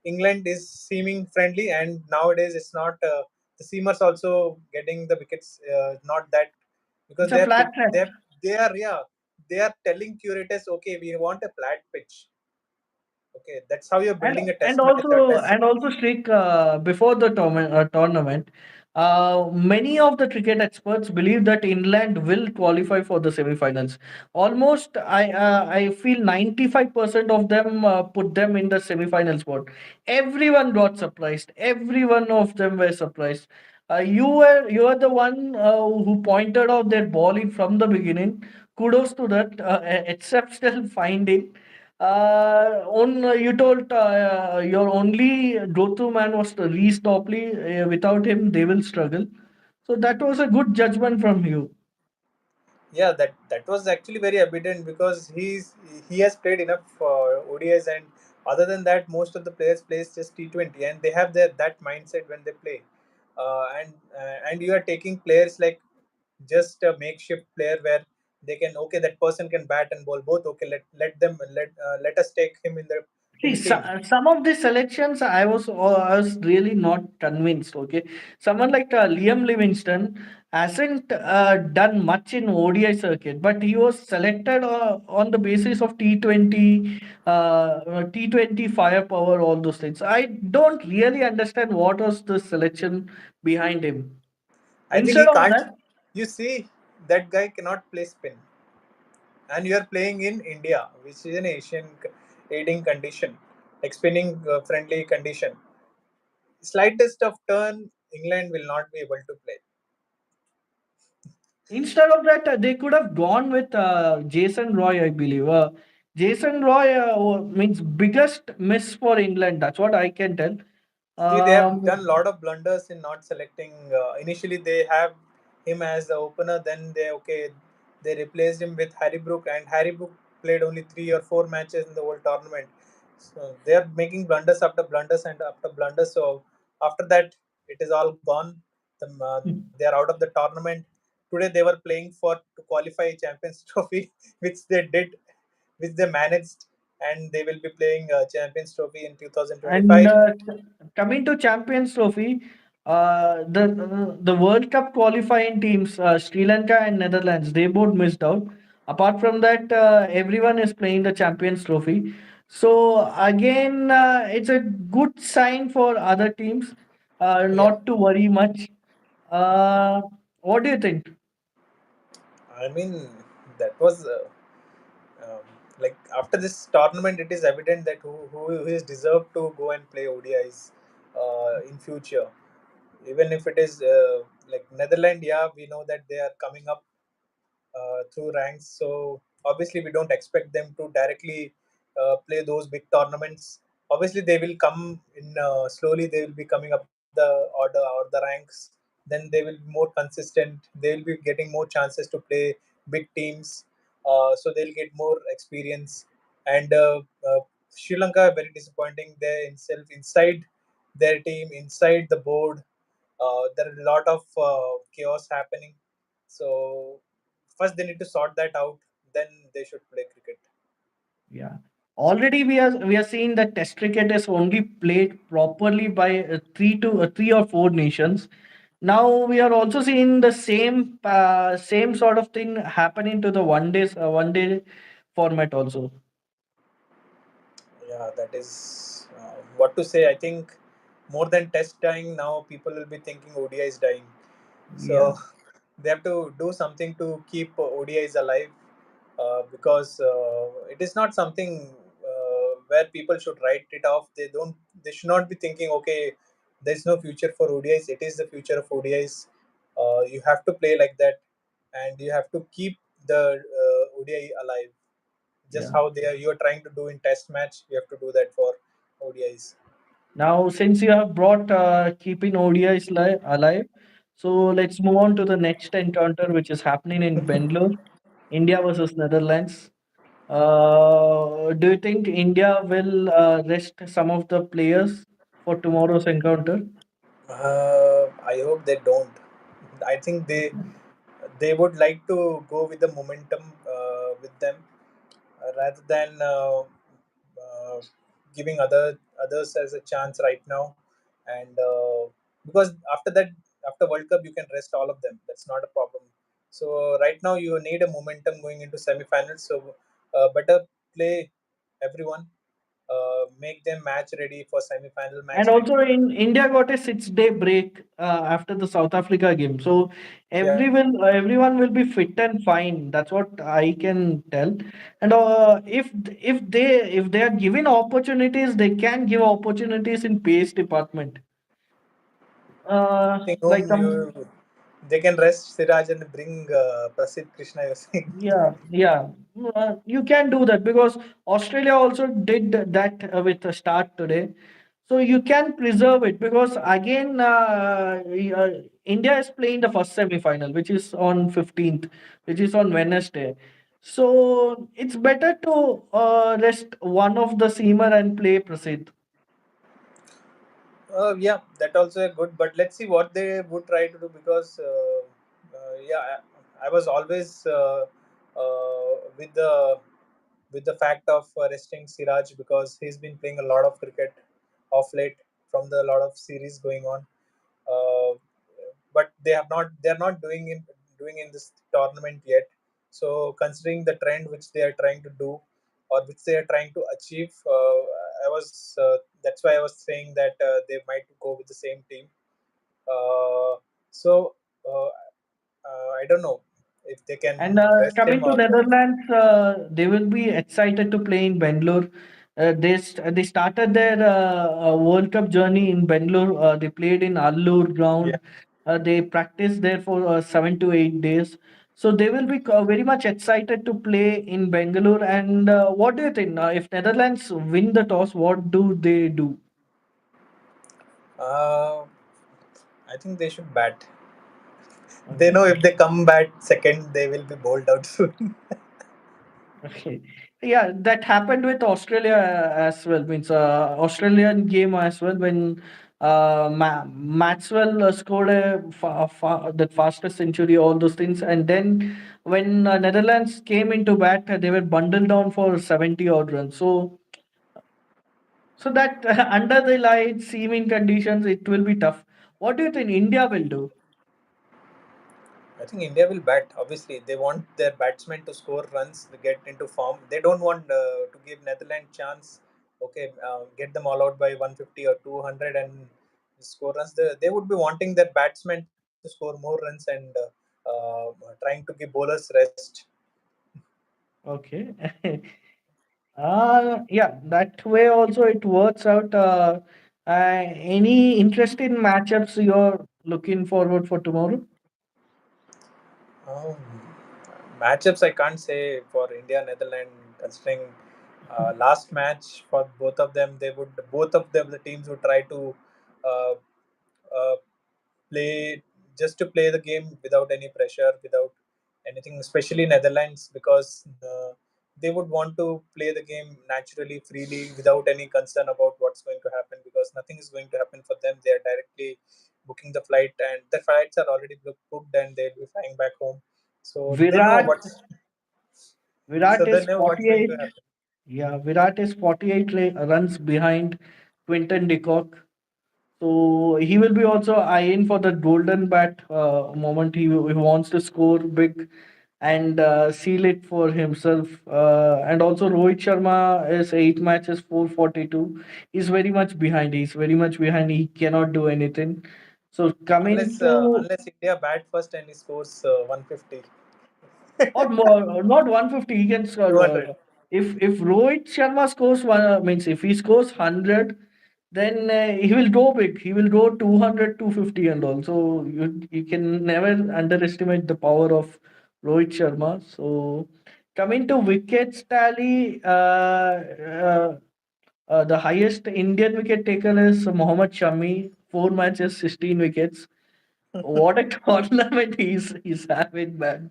S1: England is seeming friendly, and nowadays it's not the seamers also getting the wickets, not that, because
S2: it's a flat
S1: they
S2: track.
S1: are, they are yeah, they are telling curators, okay, we want a flat pitch. Okay, that's how you're
S2: And
S1: building a
S2: and
S1: test match or
S2: also
S1: test.
S2: and also Srik, before the tournament, many of the cricket experts believe that England will qualify for the semi-finals. Almost, I feel 95% of them put them in the semi-final spot. Everyone got surprised. Every one of them were surprised. You are the one who pointed out their bowling from the beginning. Kudos to that exceptional finding. You told your only go-to man was the Reece Topley. Without him, they will struggle. So that was a good judgment from you.
S1: Yeah, that was actually very evident because he has played enough ODIs, and other than that, most of the players plays just T20, and they have that mindset when they play. And you are taking players like just a makeshift player where they can, okay, that person can bat and bowl both. Okay, let us take him in
S2: See,
S1: the team.
S2: some of the selections I was really not convinced. Okay, someone like Liam Livingston hasn't done much in ODI circuit, but he was selected on the basis of T20 firepower, all those things. I don't really understand what was the selection behind him.
S1: I think
S2: Instead
S1: he
S2: of
S1: can't.
S2: that,
S1: You see, that guy cannot play spin, and you are playing in India, which is an aiding condition, like spinning friendly condition. Slightest of turn, England will not be able to play.
S2: they could have gone with Jason Roy, I believe. Jason Roy means biggest miss for England. That's what I can tell.
S1: See, they have done a
S2: Um,
S1: lot of blunders in not selecting. Initially, they have him as the opener. Then they replaced him with Harry Brook, and Harry Brook played only 3 or 4 matches in the whole tournament. So they are making blunders after blunders and after blunders. So after that, it is all gone. They are out of the tournament. today they were playing for to qualify Champions Trophy, which they did, which they managed, and they will be playing Champions Trophy in
S2: And
S1: 2025.
S2: coming to Champions Trophy, the World Cup qualifying teams, Sri Lanka and Netherlands, they both missed out. Apart from that, everyone is playing the Champions Trophy. So again, it's a good sign for other teams,
S1: Yeah,
S2: not to worry much. Uh, what do you think?
S1: I mean that was um, like after this tournament, it is evident that who is deserved to go and play ODIs in future. Even if it is like Netherlands, yeah, we know that they are coming up through ranks. So obviously, we don't expect them to directly play those big tournaments. Obviously, they will come in slowly. They will be coming up the order or the ranks. Then they will be more consistent. They will be getting more chances to play big teams. So they'll get more experience. And Sri Lanka very disappointing. They himself inside their team, inside the board. There are a lot of chaos happening. So first they need to sort that out. Then they should play cricket.
S2: Yeah. Already we are seeing that Test cricket is only played properly by three or four nations. Now we are also seeing the same sort of thing happening to the one day format also.
S1: Yeah, that is what to say. I think more than Test dying now, people will be thinking ODI is dying.
S2: Yeah,
S1: So they have to do something to keep ODIs alive, because it is not something where people should write it off. They don't. They should not be thinking, okay, there's no future for ODIs. It is the future of ODIs. You have to play like that, and you have to keep the ODI alive. Just
S2: yeah.
S1: how they are, you are trying to do in Test match, you have to do that for ODIs.
S2: Now since you have brought keeping ODIs alive, so let's move on to the next encounter which is happening in Bangalore, India versus Netherlands. Do you think India will rest some of the players for tomorrow's encounter?
S1: I hope they don't. I think they would like to go with the momentum with them, rather than uh, giving others as a chance right now. And because after that, after World Cup, you can rest all of them. That's not a problem. So right now you need a momentum going into semifinals. So better play everyone. Make them match ready for semifinal
S2: And
S1: match ready.
S2: also in India got a 6 day break after the South Africa game. So
S1: Yeah,
S2: everyone will be fit and fine. That's what I can tell. And if they are given opportunities, they can give opportunities in pace department.
S1: think
S2: Like
S1: whom you they can rest Siraj and bring Prasid Krishna. You're saying?
S2: yeah, yeah. You can do that because Australia also did that with a start today. So you can preserve it because again, India is playing the first semi-final, which is on 15th, which is on Wednesday. So it's better to rest one of the seamer and play Prasid.
S1: Yeah, that also a good. But let's see what they would try to do, because yeah, I was always with the fact of resting Siraj, because he's been playing a lot of cricket of late from the lot of series going on. Uh, but they're not doing in this tournament yet. So considering the trend which they are trying to do, or which they are trying to achieve, I was that's why I was saying that they might go with the same team. uh, so uh, I don't know if they can
S2: And
S1: rest him
S2: coming to
S1: or
S2: Netherlands, they will be excited to play in Bangalore. They started their World Cup journey in Bangalore. They played in Allur
S1: yeah.
S2: ground. They practiced there for 7 to 8 days. So they will be very much excited to play in Bangalore. And what do you think? If Netherlands win the toss, what do they do?
S1: uh, I think they should bat. They
S2: Okay.
S1: know if they come back second, they will be bowled out soon.
S2: Okay. Yeah, that happened with Australia as well. Means Australian game as well when Maxwell scored the fastest century, all those things. And then when Netherlands came into bat, they were bundled down for 70 odd runs. So that under the light, seeming conditions, it will be tough. What do you think India will do?
S1: I think India will bat. Obviously, they want their batsmen to score runs, to get into form. They don't want to give Netherlands chance. Okay, get them all out by 150 or 200 and score runs. They would be wanting their batsmen to score more runs and trying to give bowlers rest.
S2: Okay. Yeah, that way also it works out. Any interest in matchups you're looking forward for tomorrow?
S1: Um, Matchups I can't say for India Netherlands considering last match for both of them both of them the teams would try to uh, uh, play just to play the game without any pressure, without anything, especially Netherlands, because they would want to play the game naturally, freely, without any concern about what's going to happen, because nothing is going to happen for them. They are directly booking the flight, and the flights are already booked, and they'll be flying back home. So they know
S2: Virat
S1: what's so
S2: Virat
S1: they
S2: is
S1: know what's going to
S2: 48.
S1: happen.
S2: Yeah, Virat is 48 runs behind Quinton de Kock. So he will be also eyeing for the golden bat moment. He wants to score big and seal it for himself. And also Rohit Sharma is 8 matches, 442. He's very much behind. He's very much behind. He cannot do anything. So coming to
S1: Unless India bat first and he scores 150,
S2: or more, not 150. He can score.
S1: 200.
S2: If Rohit Sharma scores one, means if he scores 100, then he will go big. He will go 200, 250, and also you can never underestimate the power of Rohit Sharma. So coming to wickets tally, the highest Indian wicket taker is Mohammad Shami, 4 matches, 16 wickets. What a tournament he's having, man.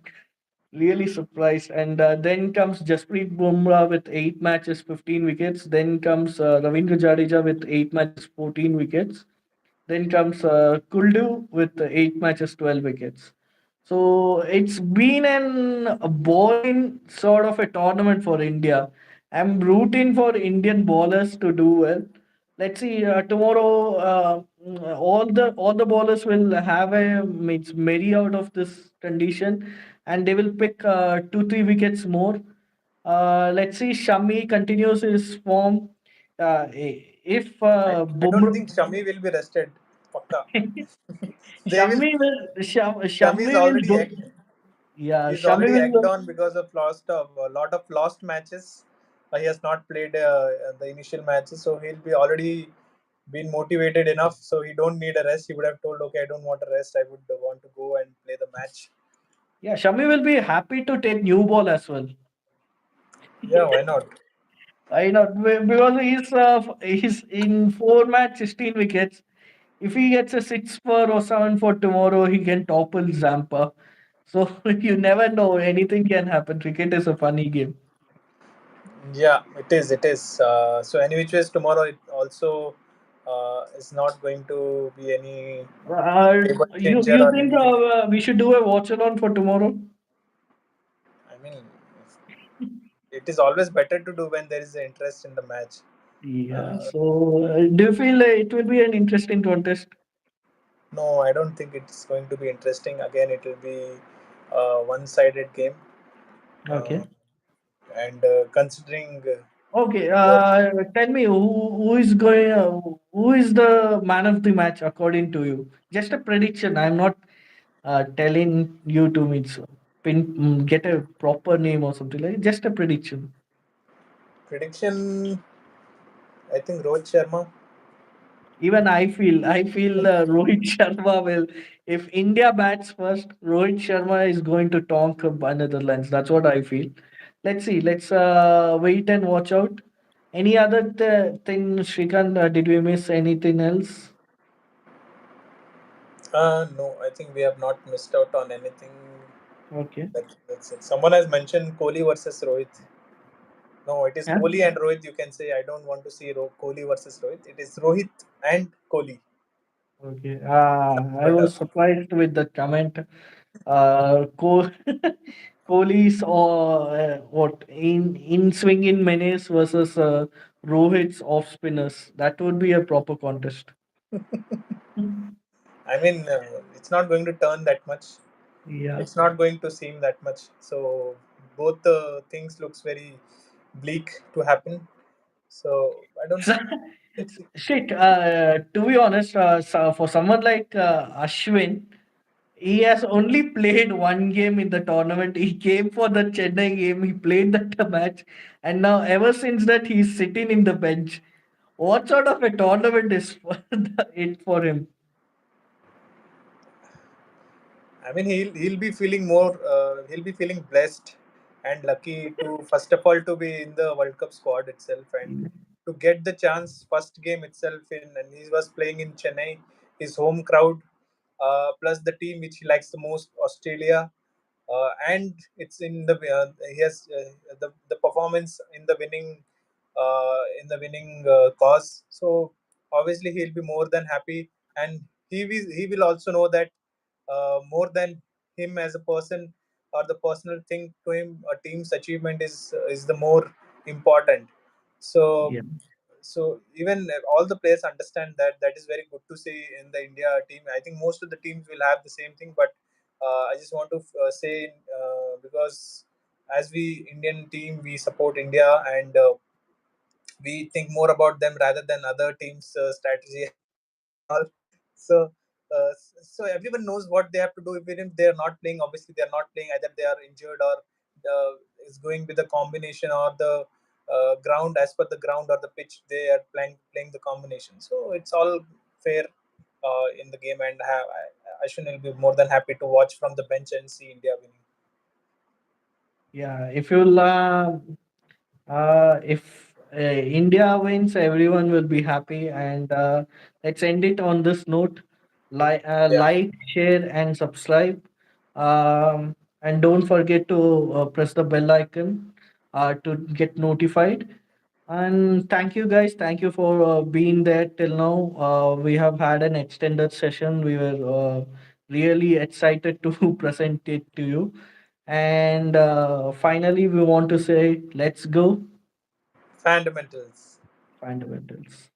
S2: Really surprised. And then comes Jasprit Bumrah with 8 matches, 15 wickets. Then comes Ravindra Jadeja with 8 matches, 14 wickets. Then comes Kuldu with 8 matches, 12 wickets. So it's been a boring sort of a tournament for India. I'm rooting for Indian bowlers to do well. Let's see tomorrow. All the bowlers will have a means merry out of this condition, and they will pick 2 3 wickets more. Let's see. Shami continues his form. If
S1: I don't
S2: Bumrah
S1: think Shami will be rested. Pakka. They will. Shami is
S2: Shami will
S1: already
S2: go.
S1: egged.
S2: Yeah,
S1: He's
S2: Shami
S1: already
S2: will
S1: egged
S2: go.
S1: on because of lost of a lot of lost matches. He has not played the initial matches, so he'll be already been motivated enough. So he don't need a rest. He would have told, okay, I don't want a rest. I would want to go and play the match.
S2: Yeah, Shami will be happy to take new ball as well.
S1: Yeah, why not?
S2: I know because he's in 4 match, 16 wickets. If he gets a 6 or 7 tomorrow, he can topple Zampa. So you never know. Anything can happen. Cricket is a funny game.
S1: Yeah, it is. It is. So any which ways tomorrow, it also is not going to be any table
S2: You
S1: changer
S2: you
S1: or
S2: think
S1: anything.
S2: we should do a watch along for tomorrow?
S1: I mean, it is always better to do when there is interest in the match.
S2: Yeah.
S1: Uh,
S2: So do you feel it will be an interesting contest?
S1: no, I don't think it's going to be interesting. Again, it will be a one-sided game. Uh,
S2: Okay.
S1: and considering
S2: Okay,
S1: the
S2: tell me who is the man of the match according to you? Just a prediction. I'm not telling you to get a proper name or something like. Just a prediction.
S1: prediction, I think Rohit Sharma.
S2: Even I feel Rohit Sharma will. If India bats first, Rohit Sharma is going to tonk Netherlands. That's what I feel. Let's see. Let's wait and watch out. Any other thing, Shrikant? Did we miss anything else?
S1: No, I think we have not missed out on anything.
S2: Okay.
S1: That's it. Someone has mentioned Kohli versus Rohit. No, it is
S2: Yeah.
S1: Kohli and Rohit. You can say I don't want to see Kohli versus Rohit. It is Rohit and Kohli.
S2: Okay. I
S1: But
S2: was surprised with the comment. Co Kohli's or what in swing in menace versus Rohit's off spinners. That would be a proper contest.
S1: I mean, it's not going to turn that much.
S2: Yeah.
S1: It's not going to seem that much. So both the things looks very bleak to happen. So I don't see. Let's see.
S2: Shit. To be honest, for someone like Ashwin, he has only played one game in the tournament. He came for the Chennai game. He played that match, and now ever since that he's sitting in the bench. What sort of a tournament is it for him?
S1: I mean, he'll be feeling more. He'll be feeling blessed and lucky to first of all to be in the World Cup squad itself and to get the chance first game itself in. And he was playing in Chennai, his home crowd, plus the team which he likes the most, Australia. And it's in the he has the performance in the winning cause. So obviously he'll be more than happy, and he will also know that more than him as a person or the personal thing to him, a team's achievement is the more important. So
S2: Yeah.
S1: even all the players understand that. That is very good to see in the India team. I think most of the teams will have the same thing, but I just want to say because as we Indian team we support India, and we think more about them rather than other teams' strategy and all. So, so everyone knows what they have to do. Even if they are not playing, obviously they are not playing. Either they are injured or is going with the combination or the ground as per the ground or the pitch. They are playing the combination. So it's all fair in the game, and Ashwin will be more than happy to watch from the bench and see India winning.
S2: Yeah. If India wins, everyone will be happy. And let's end it on this note.
S1: Yeah,
S2: Like, share, and subscribe. And don't forget to press the bell icon to get notified. And thank you guys. Thank you for being there till now. We have had an extended session. We were really excited to present it to you. And finally, we want to say, let's go
S1: fundamentals.
S2: fundamentals.